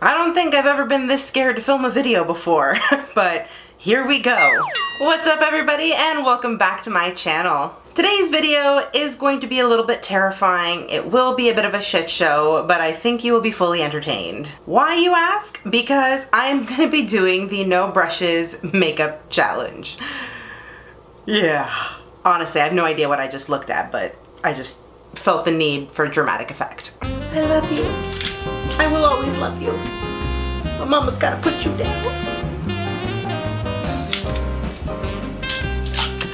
I don't think I've ever been this scared to film a video before, but here we go. What's up everybody and welcome back to my channel. Today's video is going to be a little bit terrifying. It will be a bit of a shit show, but I think you will be fully entertained. Why, you ask? Because I'm gonna be doing the no brushes makeup challenge. Yeah. Honestly, I have no idea what I just looked at, but I just felt the need for dramatic effect. I love you. I will always love you. But mama's gotta put you down.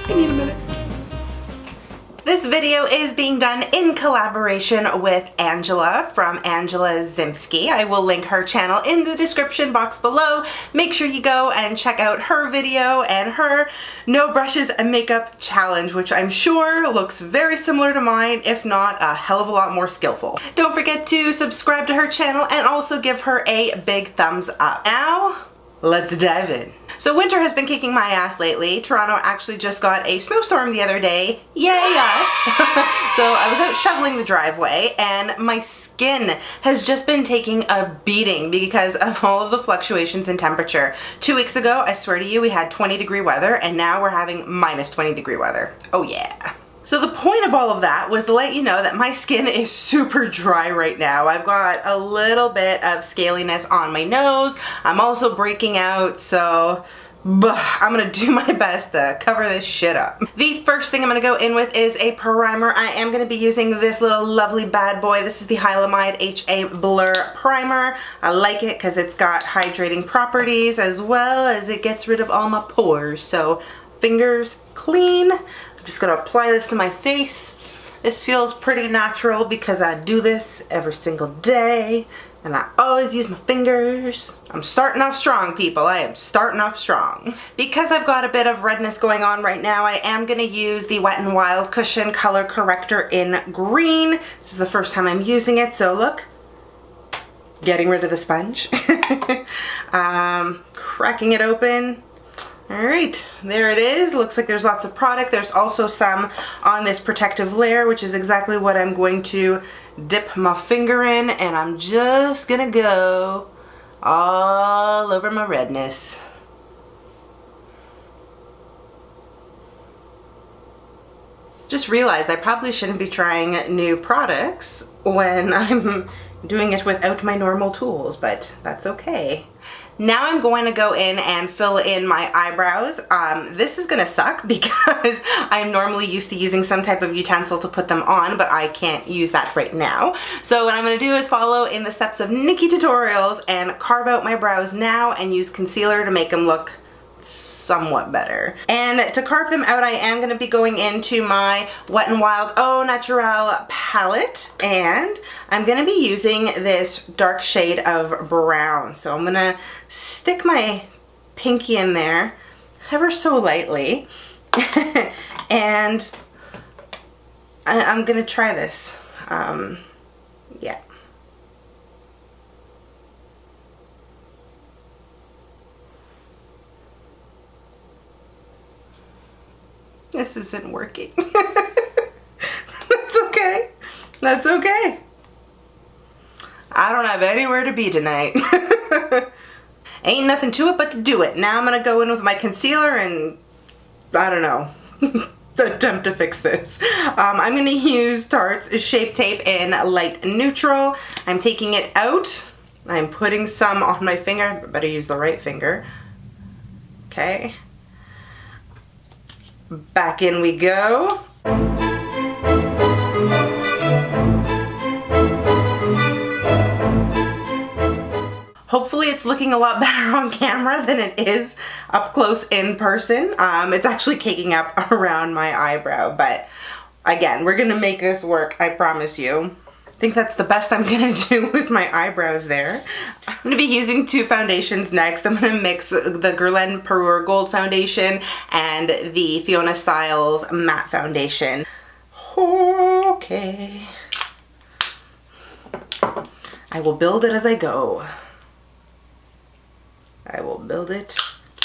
I need a minute. This video is being done in collaboration with Angela from Angela Zimsky. I will link her channel in the description box below. Make sure you go and check out her video and her no brushes and makeup challenge, which I'm sure looks very similar to mine, if not a hell of a lot more skillful. Don't forget to subscribe to her channel and also give her a big thumbs up. Now, let's dive in. So winter has been kicking my ass lately. Toronto actually just got a snowstorm the other day. Yay us! So I was out shoveling the driveway and my skin has just been taking a beating because of all of the fluctuations in temperature. 2 weeks ago, I swear to you, we had 20-degree weather and now we're having minus 20-degree weather. Oh yeah. So the point of all of that was to let you know that my skin is super dry right now. I've got a little bit of scaliness on my nose. I'm also breaking out, so I'm gonna do my best to cover this shit up. The first thing I'm gonna go in with is a primer. I am gonna be using this little lovely bad boy. This is the Hylamide HA Blur Primer. I like it because it's got hydrating properties as well as it gets rid of all my pores. So fingers clean. I'm just gonna apply this to my face. This feels pretty natural because I do this every single day and I always use my fingers. I'm starting off strong, people. I am starting off strong. Because I've got a bit of redness going on right now, I am gonna use the Wet n Wild Cushion Color Corrector in green. This is the first time I'm using it, so look. Getting rid of the sponge. Cracking it open. Alright, there it is. Looks like there's lots of product. There's also some on this protective layer, which is exactly what I'm going to dip my finger in, and I'm just gonna go all over my redness. Just realized I probably shouldn't be trying new products when I'm doing it without my normal tools, but that's okay. Now I'm going to go in and fill in my eyebrows. This is gonna suck because I'm normally used to using some type of utensil to put them on, but I can't use that right now. So what I'm gonna do is follow in the steps of Nikki Tutorials and carve out my brows now and use concealer to make them look somewhat better. And to carve them out, I am going to be going into my Wet n Wild Au Naturel palette, and I'm going to be using this dark shade of brown. So I'm going to stick my pinky in there ever so lightly and I'm going to try this. Yeah. This isn't working. That's okay. That's okay. I don't have anywhere to be tonight. Ain't nothing to it but to do it. Now I'm gonna go in with my concealer and, I don't know, attempt to fix this. I'm gonna use Tarte's Shape Tape in light neutral. I'm taking it out. I'm putting some on my finger. I better use the right finger. Okay. Back in we go. Hopefully it's looking a lot better on camera than it is up close in person. It's actually caking up around my eyebrow, but again, we're gonna make this work, I promise you. I think that's the best I'm gonna do with my eyebrows there. I'm gonna be using two foundations next. I'm gonna mix the Guerlain Perur Gold Foundation and the Fiona Styles Matte Foundation. Okay. I will build it as I go. I will build it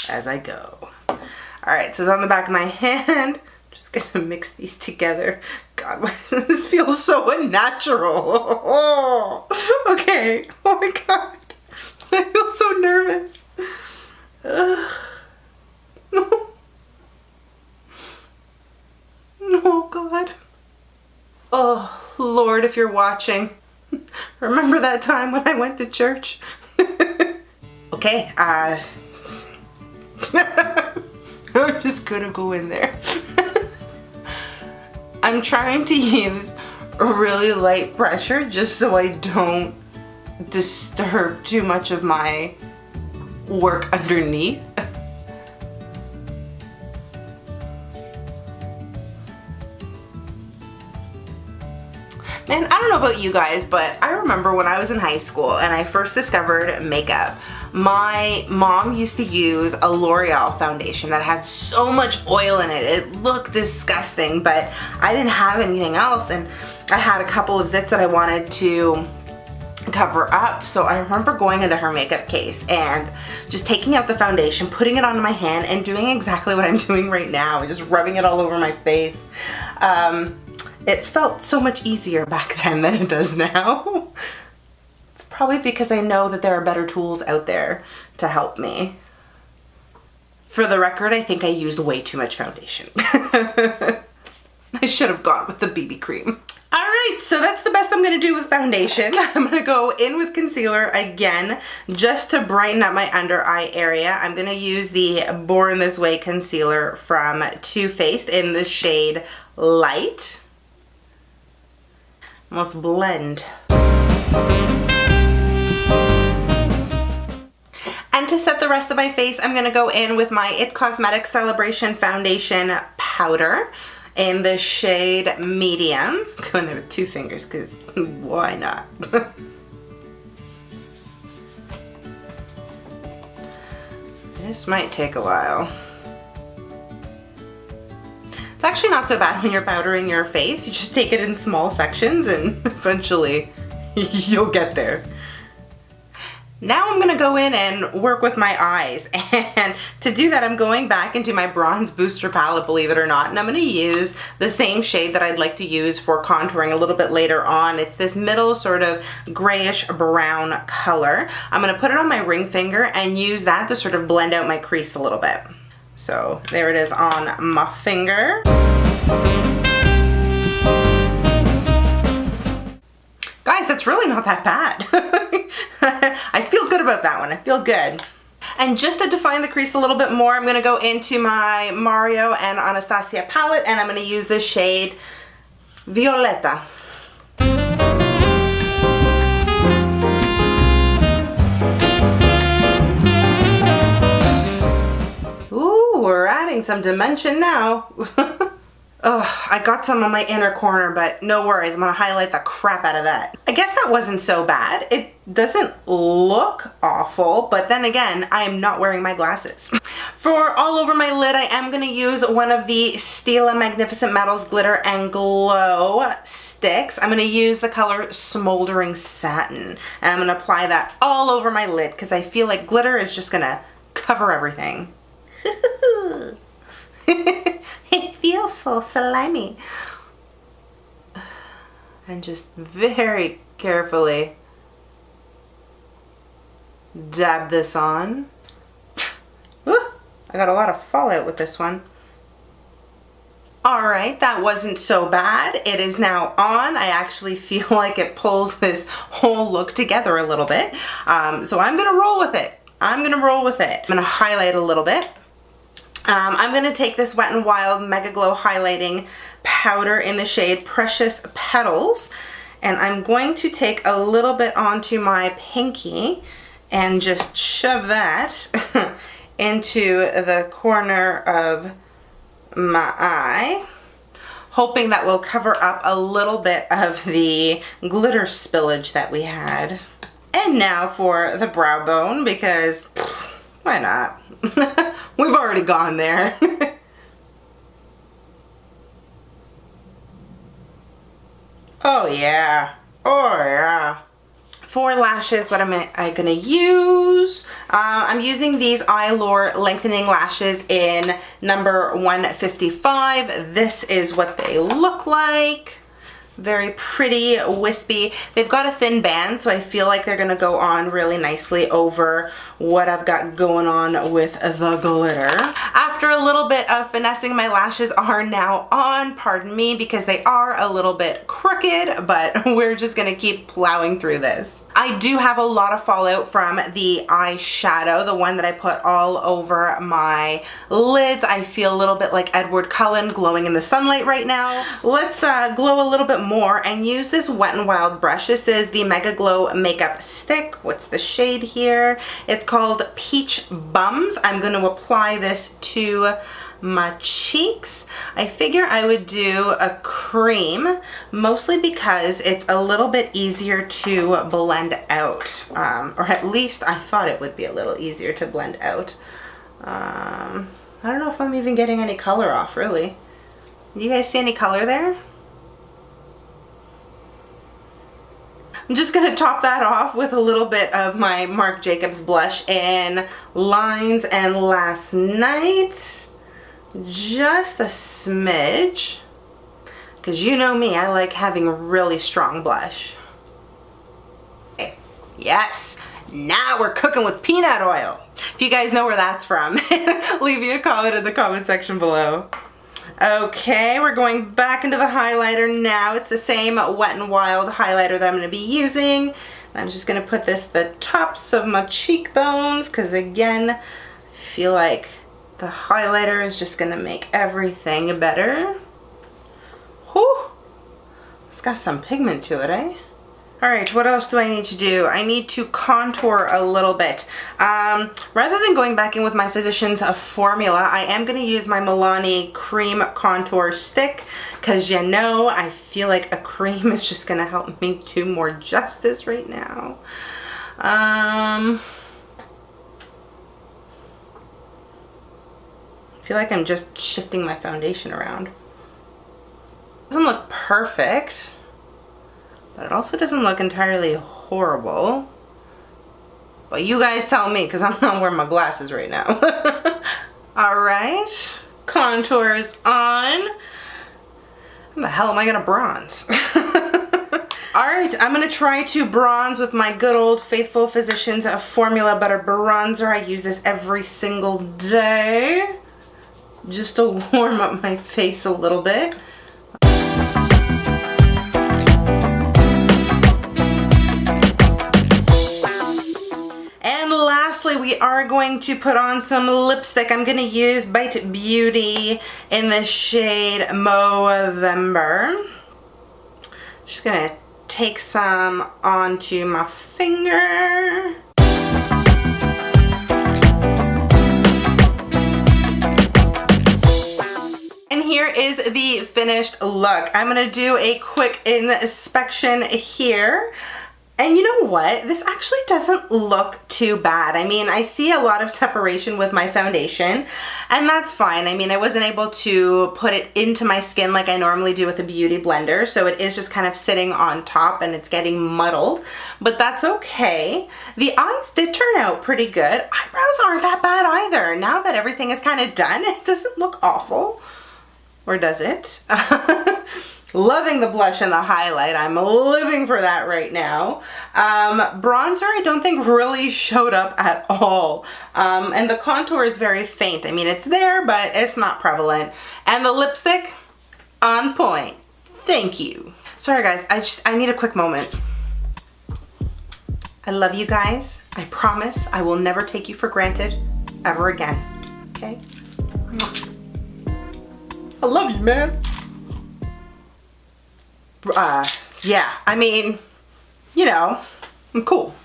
as I go. Alright, so it's on the back of my hand. Just gonna mix these together. God, why does this feel so unnatural? Oh, okay. Oh my God. Lord, if you're watching, remember that time when I went to church? Okay, I'm just gonna go in there. I'm trying to use a really light pressure just so I don't disturb too much of my work underneath. Man, I don't know about you guys, but I remember when I was in high school and I first discovered makeup, my mom used to use a L'Oreal foundation that had so much oil in it. It looked disgusting, but I didn't have anything else, and I had a couple of zits that I wanted to cover up. So I remember going into her makeup case and just taking out the foundation, putting it on my hand, and doing exactly what I'm doing right now, just rubbing it all over my face. It felt so much easier back then than it does now. It's probably because I know that there are better tools out there to help me. For the record, I think I used way too much foundation. I should have gone with the BB cream. Alright, so that's the best I'm going to do with foundation. I'm going to go in with concealer again, just to brighten up my under eye area. I'm going to use the Born This Way concealer from Too Faced in the shade Light. Let's blend. And to set the rest of my face, I'm going to go in with my IT Cosmetics Celebration Foundation Powder in the shade Medium. Go in there with 2 fingers, because why not? This might take a while. It's actually not so bad when you're powdering your face. You just take it in small sections and eventually you'll get there. Now I'm gonna go in and work with my eyes, and to do that I'm going back into my Bronze Booster palette, believe it or not, and I'm gonna use the same shade that I'd like to use for contouring a little bit later on. It's this middle sort of grayish brown color. I'm gonna put it on my ring finger and use that to sort of blend out my crease a little bit. So there it is on my finger. Guys, that's really not that bad. I feel good about that one. I feel good. And just to define the crease a little bit more, I'm going to go into my Mario and Anastasia palette, and I'm going to use the shade Violeta. Ooh, we're adding some dimension now. Ugh, I got some on my inner corner, but no worries, I'm gonna highlight the crap out of that. I guess that wasn't so bad. It doesn't look awful, but then again, I am not wearing my glasses. For all over my lid, I am gonna use one of the Stila Magnificent Metals Glitter and Glow sticks. I'm gonna use the color Smoldering Satin, and I'm gonna apply that all over my lid because I feel like glitter is just gonna cover everything. It feels so slimy. And just very carefully dab this on. Ooh, I got a lot of fallout with this one. Alright, that wasn't so bad. It is now on. I actually feel like it pulls this whole look together a little bit. So I'm gonna roll with it. I'm gonna highlight a little bit. I'm going to take this Wet n Wild Mega Glow highlighting powder in the shade Precious Petals, and I'm going to take a little bit onto my pinky and just shove that into the corner of my eye, hoping that will cover up a little bit of the glitter spillage that we had. And now for the brow bone, because why not? We've already gone there. Oh yeah. Oh yeah. For lashes, what am I gonna use? I'm using these Eyelure lengthening lashes in number 155. This is what they look like. Very pretty, wispy. They've got a thin band, so I feel like they're gonna go on really nicely over what I've got going on with the glitter. After a little bit of finessing, my lashes are now on. Pardon me because they are a little bit crooked, but we're just gonna keep plowing through this. I do have a lot of fallout from the eyeshadow, the one that I put all over my lids. I feel a little bit like Edward Cullen glowing in the sunlight right now. Let's glow a little bit more and use this Wet n Wild brush. This is the Mega Glow Makeup Stick. What's the shade here? It's called Peach Bums. I'm going to apply this to my cheeks. I figure I would do a cream, mostly because it's a little bit easier to blend out, or at least I thought it would be a little easier to blend out. I don't know if I'm even getting any color off, really. Do you guys see any color there? I'm just gonna top that off with a little bit of my Marc Jacobs blush in Lines and Last Night. Just a smidge. Because you know me, I like having really strong blush. Okay. Yes, now we're cooking with peanut oil. If you guys know where that's from, leave me a comment in the comment section below. Okay, we're going back into the highlighter now. It's the same Wet n Wild highlighter that I'm going to be using. I'm just going to put this at the tops of my cheekbones because, again, I feel like the highlighter is just going to make everything better. Whew! It's got some pigment to it, eh? Alright, what else do I need to do? I need to contour a little bit. Rather than going back in with my Physicians formula, I am going to use my Milani Cream Contour Stick because, you know, I feel like a cream is just going to help me do more justice right now. I feel like I'm just shifting my foundation around. Doesn't look perfect. But it also doesn't look entirely horrible. But you guys tell me, because I'm not wearing my glasses right now. Alright, contours on. How the hell am I gonna bronze? Alright, I'm gonna try to bronze with my good old faithful Physicians Formula Butter Bronzer. I use this every single day. Just to warm up my face a little bit. Lastly, we are going to put on some lipstick. I'm going to use Bite Beauty in the shade Movember. Just going to take some onto my finger. And here is the finished look. I'm going to do a quick inspection here. And you know what? This actually doesn't look too bad. I mean, I see a lot of separation with my foundation, and that's fine. I mean, I wasn't able to put it into my skin like I normally do with a beauty blender, so it is just kind of sitting on top and it's getting muddled, but that's okay. The eyes did turn out pretty good. Eyebrows aren't that bad either. Now that everything is kind of done, it doesn't look awful. Or does it? Loving the blush and the highlight. I'm living for that right now. Bronzer I don't think really showed up at all. And the contour is very faint. I mean, it's there, but it's not prevalent. And the lipstick, on point. Thank you. Sorry guys, I need a quick moment. I love you guys. I promise I will never take you for granted ever again. Okay? I love you, man. Yeah, I mean, you know, I'm cool.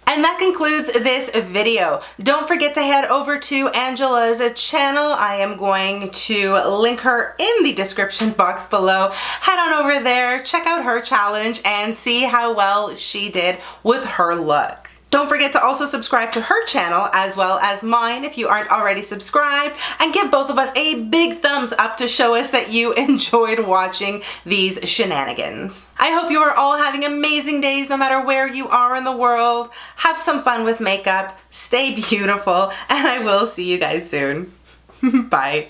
And that concludes this video. Don't forget to head over to Angela's channel. I am going to link her in the description box below. Head on over there, check out her challenge, and see how well she did with her look. Don't forget to also subscribe to her channel as well as mine if you aren't already subscribed, and give both of us a big thumbs up to show us that you enjoyed watching these shenanigans. I hope you are all having amazing days no matter where you are in the world. Have some fun with makeup, stay beautiful, and I will see you guys soon. Bye.